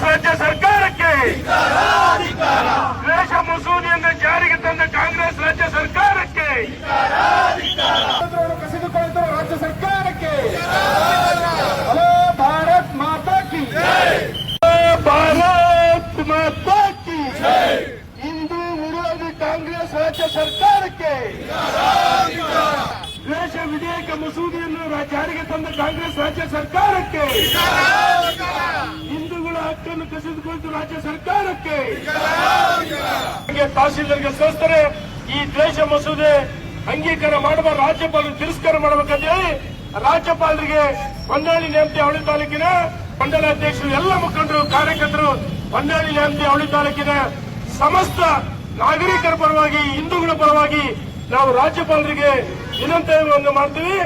ರಾಜ್ಯ ಸರ್ಕಾರಕ್ಕೆ ದ್ವೇಷ ಮಸೂದೆಯನ್ನು ಜಾರಿಗೆ ತಂದ ಕಾಂಗ್ರೆಸ್ ರಾಜ್ಯ ಸರ್ಕಾರಕ್ಕೆ ಕಸಿದುಕೊಳ್ಳುತ್ತಿರುವ ರಾಜ್ಯ ಸರ್ಕಾರಕ್ಕೆ ಹಲೋ ಭಾರತ್ ಮಾತಾ ಕಿ ಭಾರತ್ ಮಾತಾ ಕಿ ಹಿಂದೂ ವಿರೋಧಿ ಕಾಂಗ್ರೆಸ್ ರಾಜ್ಯ ಸರ್ಕಾರಕ್ಕೆ ದ್ವೇಷ ವಿಧೇಯಕ ಮಸೂದೆಯನ್ನು ಜಾರಿಗೆ ತಂದ ಕಾಂಗ್ರೆಸ್ ರಾಜ್ಯ ಸರ್ಕಾರಕ್ಕೆ ಹಿಂದೂಗಳ ಹಕ್ಕನ್ನು ಕಸಿದುಕೊಳ್ಳುವ ರಾಜ್ಯ ಸರ್ಕಾರಕ್ಕೆ ತಹಸೀಲ್ದಾರ್ಗೆ ಕಳಿಸ್ತಾರೆ. ಈ ದ್ವೇಷ ಮಸೂದೆ ಅಂಗೀಕಾರ ಮಾಡುವ ರಾಜ್ಯಪಾಲರು ತಿರಸ್ಕಾರ ಮಾಡಬೇಕಂತ ಹೇಳಿ ರಾಜ್ಯಪಾಲರಿಗೆ ಹೊನ್ನಾಳಿ ನೇಮತಿ ಅವಳಿ ತಾಲೂಕಿನ ಮಂಡಲ ಅಧ್ಯಕ್ಷರು ಎಲ್ಲ ಮುಖಂಡರು ಕಾರ್ಯಕರ್ತರು ಹೊನ್ನಾಳಿ ನೇಮತಿ ಅವಳಿ ತಾಲೂಕಿನ ಸಮಸ್ತ ನಾಗರಿಕರ ಪರವಾಗಿ ಹಿಂದೂಗಳ ಪರವಾಗಿ ನಾವು ರಾಜ್ಯಪಾಲರಿಗೆ ವಿನಂತಿಯನ್ನು ಮಾಡ್ತೀವಿ.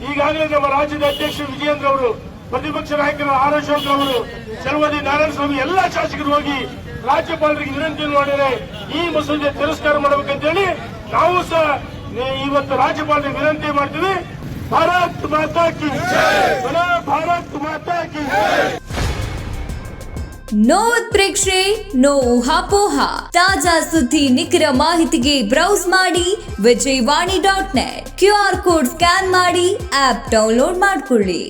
ಈಗಾಗಲೇ ನಮ್ಮ ರಾಜ್ಯದ ಅಧ್ಯಕ್ಷರು ವಿಜಯೇಂದ್ರ ಅವರು, ಪ್ರತಿಪಕ್ಷ ನಾಯಕರು ಆರ್ ಅಶೋಕ್ ಅವರು, ಚಲವಾದಿ ನಾರಾಯಣಸ್ವಾಮಿ ಎಲ್ಲ ಶಾಸಕರು ಹೋಗಿ ರಾಜ್ಯಪಾಲರಿಗೆ ವಿನಂತಿಯನ್ನು ಮಾಡಿದರೆ ಈ ಮಸೂದೆ ತಿರಸ್ಕಾರ ಮಾಡಬೇಕಂತೇಳಿ ನಾವು ಸಹ ಇವತ್ತು ರಾಜ್ಯಪಾಲರಿಗೆ ವಿನಂತಿ ಮಾಡ್ತೀವಿ. ಭಾರತ್ ಮಾತಾ ಕಿ ಜೈ, ಭಾರತ್ ಮಾತಾ ಕಿ ನೋ ಉತ್ಪ್ರೇಕ್ಷೆ, ನೋ ಊಹಾಪೋಹ. ತಾಜಾ ಸುದ್ದಿ ನಿಖರ ಮಾಹಿತಿಗೆ ಬ್ರೌಸ್ ಮಾಡಿ ವಿಜಯವಾಣಿ.net. QR ಕೋಡ್ ಸ್ಕ್ಯಾನ್ ಮಾಡಿ ಆಪ್ ಡೌನ್ಲೋಡ್ ಮಾಡಿಕೊಳ್ಳಿ.